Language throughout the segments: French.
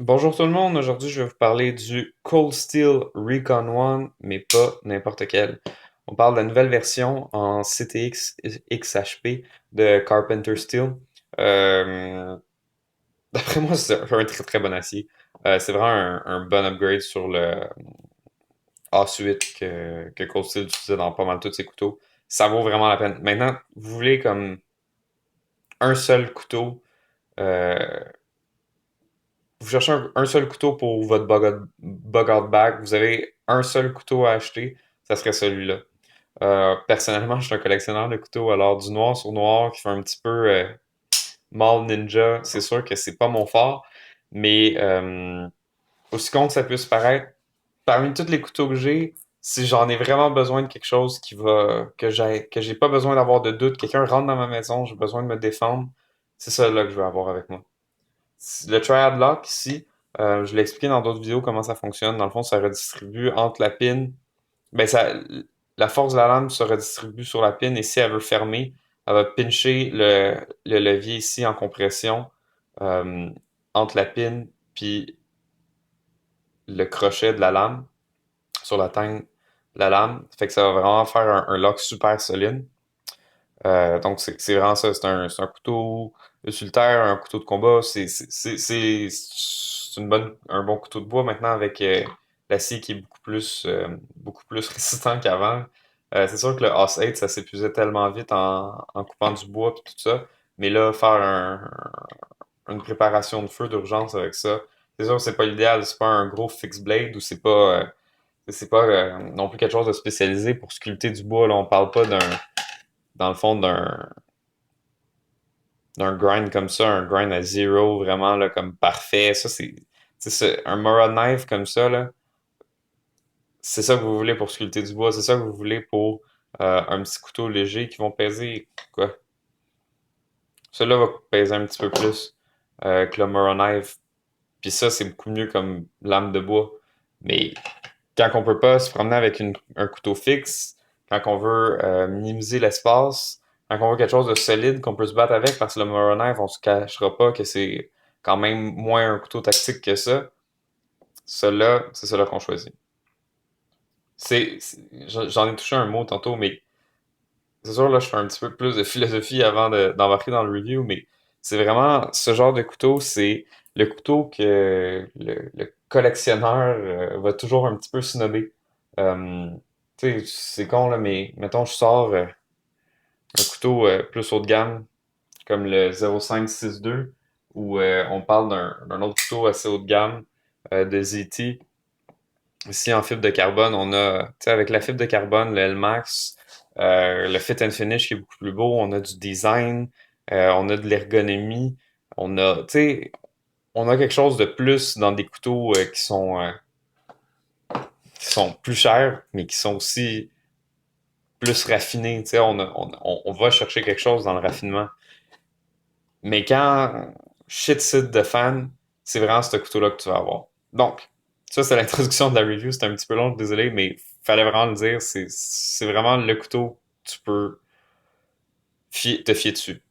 Bonjour tout le monde, aujourd'hui je vais vous parler du Cold Steel Recon One, mais pas n'importe quel. On parle de la nouvelle version en CTX XHP de Carpenter Steel. Euh, D'après moi, c'est un très très bon acier. C'est vraiment un bon upgrade sur le A8 que Cold Steel utilisait dans pas mal tous ses couteaux. Ça vaut vraiment la peine. Maintenant, vous voulez comme un seul couteau, euh, vous cherchez un seul couteau pour votre bug out bag, vous avez un seul couteau à acheter, ça serait celui-là. Personnellement, je suis un collectionneur de couteaux, alors du noir sur noir qui fait un petit peu mall ninja, c'est sûr que c'est pas mon fort, mais aussi con que ça puisse paraître, parmi tous les couteaux que j'ai, si j'en ai vraiment besoin de quelque chose que j'ai pas besoin d'avoir de doute, quelqu'un rentre dans ma maison, j'ai besoin de me défendre, c'est ça là que je veux avoir avec moi. Le Triad Lock ici, je l'ai expliqué dans d'autres vidéos comment ça fonctionne. Dans le fond, ça redistribue entre la pin. Ben ça, la force de la lame se redistribue sur la pin et si elle veut fermer, elle va pincher le levier ici en compression euh, entre la pin puis le crochet de la lame sur la teigne de la lame. Fait que ça va vraiment faire un lock super solide. Donc, c'est vraiment ça. C'est un couteau utilitaire, un couteau de combat. C'est un bon couteau de bois maintenant avec l'acier qui est beaucoup plus résistant qu'avant. C'est sûr que le Os 8, ça s'épuisait tellement vite en coupant du bois et tout ça. Mais là, faire une préparation de feu d'urgence avec ça, c'est sûr que c'est pas l'idéal. C'est pas un gros fixed blade ou c'est pas non plus quelque chose de spécialisé pour sculpter du bois. Là, on parle pas dans le fond, d'un grind comme ça, un grind à zero, vraiment, là, comme parfait. Ça, un Mora Knife comme ça, là, c'est ça que vous voulez pour sculpter du bois, c'est ça que vous voulez pour un petit couteau léger qui vont peser, quoi. Celui-là va peser un petit peu plus que le Mora Knife. Puis ça, c'est beaucoup mieux comme lame de bois. Mais quand on peut pas se promener avec un couteau fixe, quand on veut minimiser l'espace, quand on veut quelque chose de solide qu'on peut se battre avec, parce que le Mora Knife, on se cachera pas que c'est quand même moins un couteau tactique que ça. Celui-là, c'est celui-là qu'on choisit. J'en ai touché un mot tantôt, mais c'est sûr, là, je fais un petit peu plus de philosophie avant d'embarquer dans le review, mais c'est vraiment ce genre de couteau, c'est le couteau que le collectionneur va toujours un petit peu snobber. Euh, Tu sais, c'est con, là, mais mettons, je sors un couteau plus haut de gamme, comme le 0562, où on parle d'un autre couteau assez haut de gamme de ZT. Ici, en fibre de carbone, on a, tu sais, avec la fibre de carbone, le L-Max, le Fit and Finish qui est beaucoup plus beau, on a du design, on a de l'ergonomie, tu sais, on a quelque chose de plus dans des couteaux qui sont plus chers, mais qui sont aussi plus raffinés, tu sais, on va chercher quelque chose dans le raffinement. Mais quand shit sit de fan, c'est vraiment ce couteau-là que tu vas avoir. Donc, ça, c'est l'introduction de la review. C'était un petit peu long, désolé, mais fallait vraiment le dire. C'est vraiment le couteau que tu peux te fier dessus.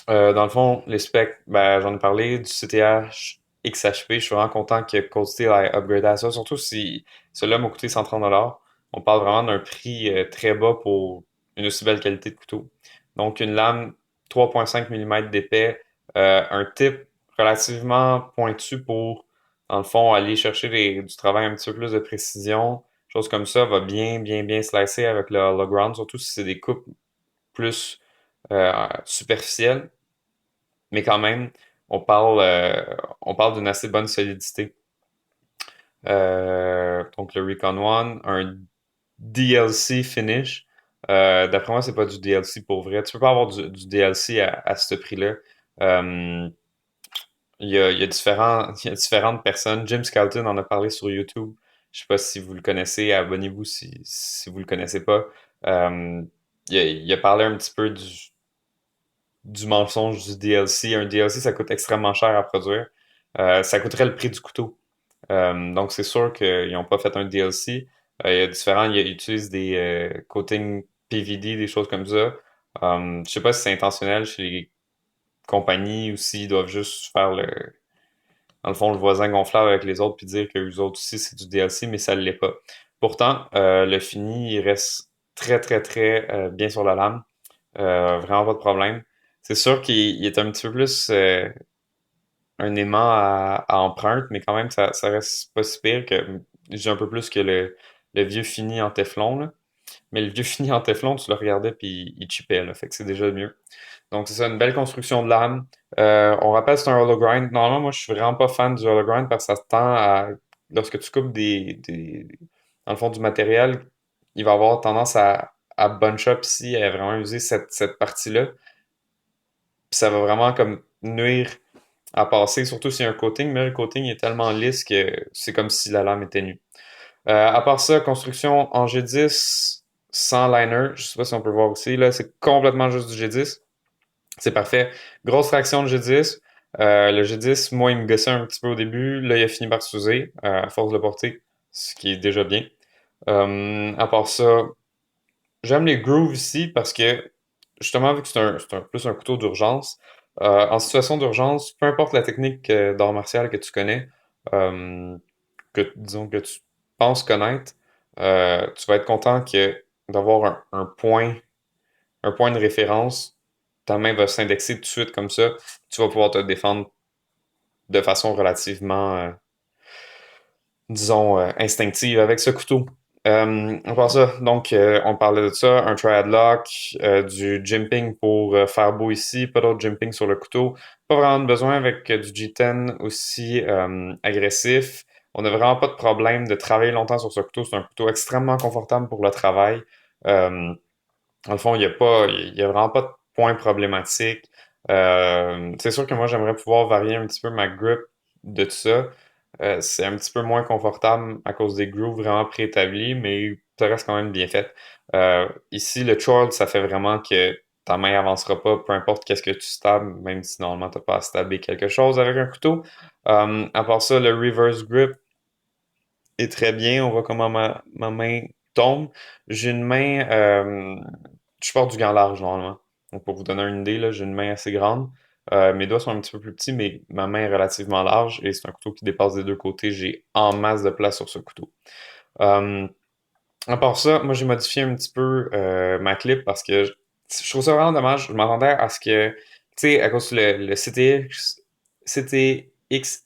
Dans le fond, les specs, ben, j'en ai parlé du CTH XHP. Je suis vraiment content que Cold Steel ait upgradé à ça, surtout si celui-là m'a coûté 130$. On parle vraiment d'un prix très bas pour une aussi belle qualité de couteau. Donc, une lame 3,5 mm d'épais, un tip relativement pointu pour, dans le fond, aller chercher du travail un petit peu plus de précision. Chose comme ça va bien slicer avec le hollow ground, surtout si c'est des coupes plus superficielles. Mais quand même, on parle d'une assez bonne solidité. Donc le Recon One, un DLC finish. D'après moi, c'est pas du DLC pour vrai. Tu peux pas avoir du DLC à ce prix-là. Euh, il y a il y a différentes personnes. Jim Skelton en a parlé sur YouTube. Je sais pas si vous le connaissez. Abonnez-vous si vous le connaissez pas. Euh, il a parlé un petit peu du mensonge du DLC. Un DLC, ça coûte extrêmement cher à produire. Ça coûterait le prix du couteau. Donc, c'est sûr qu'ils n'ont pas fait un DLC. Il y a ils utilisent des coatings PVD, des choses comme ça. Je sais pas si c'est intentionnel chez les compagnies ou s'ils doivent juste faire dans le fond, le voisin gonflable avec les autres, puis dire que les autres aussi, c'est du DLC, mais ça ne l'est pas. Pourtant, le fini, il reste très, très, très bien sur la lame. Vraiment pas de problème. C'est sûr qu'il est un petit peu plus un aimant à empreinte, mais quand même, ça reste pas si pire que j'ai un peu plus que le vieux fini en Teflon, là. Mais le vieux fini en Teflon, tu le regardais puis il chippait, là. Fait que c'est déjà mieux. Donc c'est ça, une belle construction de lame. On rappelle c'est un hollow grind. Normalement, moi je suis vraiment pas fan du hollow grind parce que ça tend à. Lorsque tu coupes dans le fond du matériel, il va avoir tendance à bunch up ici, à vraiment user cette partie-là. Puis ça va vraiment comme nuire à passer, surtout s'il y a un coating, mais le coating est tellement lisse que c'est comme si la lame était nue. À part ça, construction en G10 sans liner, je sais pas si on peut voir aussi, là, c'est complètement juste du G10. C'est parfait. Grosse fraction de G10. Le G10, moi, il me gossait un petit peu au début. Là, il a fini par s'user à force de le porter, ce qui est déjà bien. À part ça, j'aime les grooves ici parce que, justement, vu que c'est plus un couteau d'urgence, en situation d'urgence, peu importe la technique d'art martial que tu connais, euh, disons que tu penses connaître, tu vas être content d'avoir un point de référence. Ta main va s'indexer tout de suite comme ça. Tu vas pouvoir te défendre de façon relativement, disons, instinctive avec ce couteau. On part ça, donc on parlait de ça, un triad lock, du jimping pour faire beau ici, pas d'autre jimping sur le couteau. Pas vraiment de besoin avec du G10 aussi agressif. On n'a vraiment pas de problème de travailler longtemps sur ce couteau. C'est un couteau extrêmement confortable pour le travail. Euh, Dans le fond, il y a vraiment pas de point problématique. C'est sûr que moi, j'aimerais pouvoir varier un petit peu ma grip de tout ça. C'est un petit peu moins confortable à cause des grooves vraiment préétablis, mais ça reste quand même bien fait. Ici, le chord, ça fait vraiment que ta main avancera pas, peu importe qu'est-ce que tu stabs, même si normalement t'as pas à stabber quelque chose avec un couteau. À part ça, le reverse grip, est très bien. On voit comment ma main tombe. J'ai une main. Je porte du gant large normalement. Donc pour vous donner une idée, là, j'ai une main assez grande. Mes doigts sont un petit peu plus petits, mais ma main est relativement large et c'est un couteau qui dépasse des deux côtés. J'ai en masse de place sur ce couteau. Euh, à part ça, moi j'ai modifié un petit peu ma clip parce que je trouve ça vraiment dommage. Je m'attendais à ce que, tu sais, à cause le CTX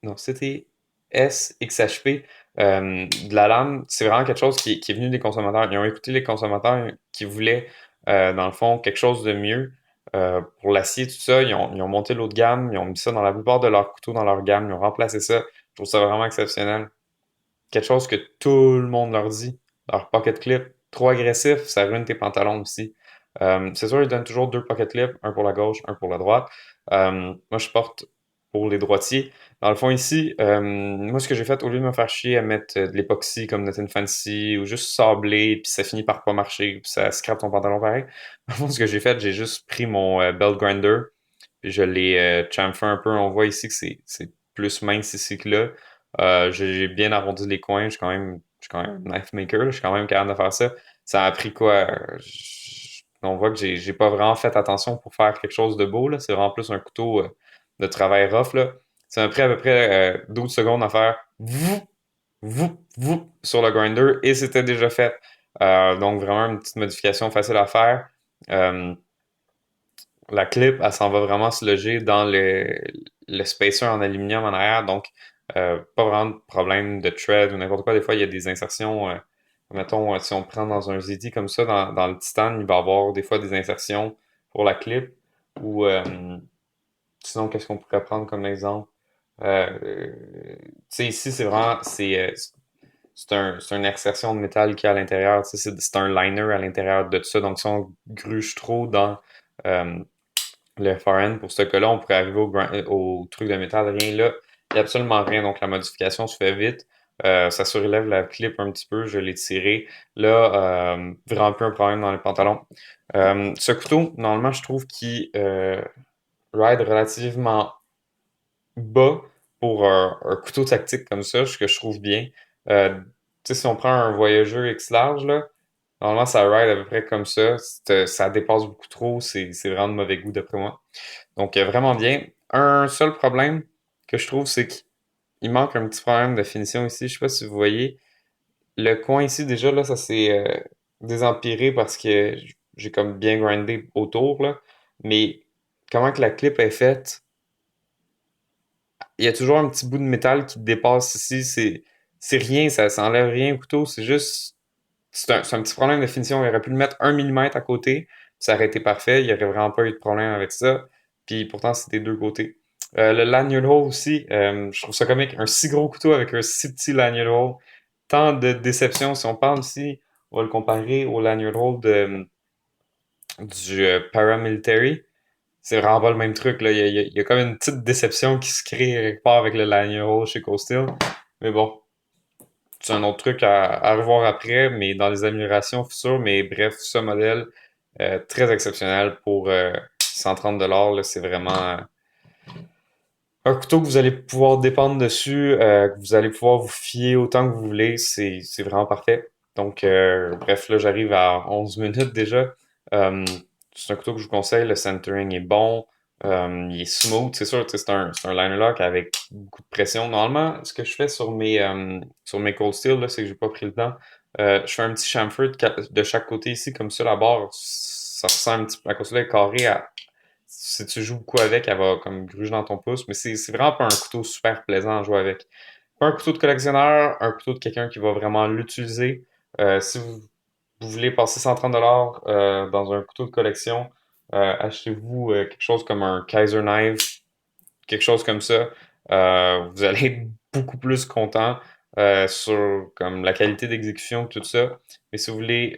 non, c'était SXHP de la lame. C'est vraiment quelque chose qui est venu des consommateurs. Ils ont écouté les consommateurs qui voulaient, dans le fond, quelque chose de mieux pour l'acier, tout ça. Ils ont monté l'eau de gamme, ils ont mis ça dans la plupart de leurs couteaux dans leur gamme, ils ont remplacé ça. Je trouve ça vraiment exceptionnel. Quelque chose que tout le monde leur dit. Leur pocket clip, trop agressif, ça ruine tes pantalons aussi. C'est sûr, ils donnent toujours deux pocket clips, un pour la gauche, un pour la droite. Moi, je porte pour les droitiers. Dans le fond, ici, moi, ce que j'ai fait, au lieu de me faire chier à mettre de l'époxy comme Nothing Fancy ou juste sabler, puis ça finit par pas marcher, puis ça scrape ton pantalon pareil. Dans le fond, ce que j'ai fait, j'ai juste pris mon belt grinder, puis je l'ai chamfer un peu. On voit ici que c'est plus mince ici que là. J'ai bien arrondi les coins. Je suis quand même un knife maker. Là. Je suis quand même capable de faire ça. Ça a pris quoi? On voit que j'ai pas vraiment fait attention pour faire quelque chose de beau. Là. C'est vraiment plus un couteau de travail rough. Là. Ça m'a pris à peu près 12 secondes à faire vous, vous sur le grinder et c'était déjà fait. Donc vraiment une petite modification facile à faire. Euh, la clip, elle s'en va vraiment se loger dans le spacer en aluminium en arrière, donc pas vraiment de problème de thread ou n'importe quoi. Des fois, il y a des insertions, mettons, si on prend dans un ZD comme ça, dans le titane, il va y avoir des fois des insertions pour la clip. Ou sinon, qu'est-ce qu'on pourrait prendre comme exemple? Tu sais, ici, c'est vraiment, c'est une insertion de métal qui est à l'intérieur. Tu sais, c'est un liner à l'intérieur de tout ça. Donc, si on gruge trop dans euh, le FRN pour ce cas-là, on pourrait arriver au truc de métal, rien là. Il n'y a absolument rien, donc la modification se fait vite. Ça surélève la clip un petit peu, je l'ai tiré. Là, vraiment plus un problème dans les pantalons. Ce couteau, normalement, je trouve qu'il ride relativement bas pour un couteau tactique comme ça, ce que je trouve bien. Tu sais, si on prend un voyageur X large, là, normalement, ça ride à peu près comme ça. Ça dépasse beaucoup trop, c'est vraiment de mauvais goût d'après moi. Donc, vraiment bien. Un seul problème que je trouve, c'est qu'il manque un petit problème de finition ici. Je sais pas si vous voyez. Le coin ici, déjà, là, ça s'est désempiré parce que j'ai comme bien grindé autour, là. Mais comment que la clip est faite, il y a toujours un petit bout de métal qui dépasse ici. C'est rien, ça enlève rien au couteau. C'est juste, c'est un petit problème de finition. Il aurait pu le mettre 1 millimètre à côté, puis ça aurait été parfait. Il n'y aurait vraiment pas eu de problème avec ça. Puis pourtant, c'est des deux côtés. Le lanyard hole aussi, je trouve ça comique. Un si gros couteau avec un si petit lanyard hole. Tant de déception. Si on parle ici, on va le comparer au lanyard hole du paramilitary. C'est vraiment pas le même truc, là. Il y a comme une petite déception qui se crée quelque part avec le lanyard hole chez Cold Steel. Mais bon, c'est un autre truc à revoir après, mais dans les améliorations futures. Mais bref, ce modèle, très exceptionnel pour 130 $. Là, c'est vraiment un couteau que vous allez pouvoir dépendre dessus, que vous allez pouvoir vous fier autant que vous voulez. C'est vraiment parfait. Donc, bref, là, j'arrive à 11 minutes déjà. Euh, c'est un couteau que je vous conseille. Le centering est bon. Il est smooth. C'est sûr, tu sais, c'est un liner lock avec beaucoup de pression. Normalement, ce que je fais sur mes Cold Steel, là, c'est que j'ai pas pris le temps. Je fais un petit chamfer de chaque côté ici, comme ça, la barre, ça ressemble un petit peu, la console est carrée si tu joues beaucoup avec, elle va comme gruger dans ton pouce, mais c'est vraiment pas un couteau super plaisant à jouer avec. Pas un couteau de collectionneur, un couteau de quelqu'un qui va vraiment l'utiliser. Si vous voulez passer 130 $ dans un couteau de collection, achetez-vous quelque chose comme un Kaiser Knife, quelque chose comme ça. Vous allez être beaucoup plus content sur comme la qualité d'exécution, tout ça. Mais si vous voulez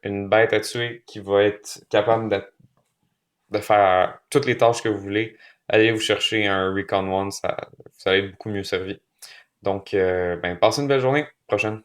une bête à tuer qui va être capable de faire toutes les tâches que vous voulez, allez vous chercher un Recon One, ça va être beaucoup mieux servi. Donc, ben, passez une belle journée. Prochaine.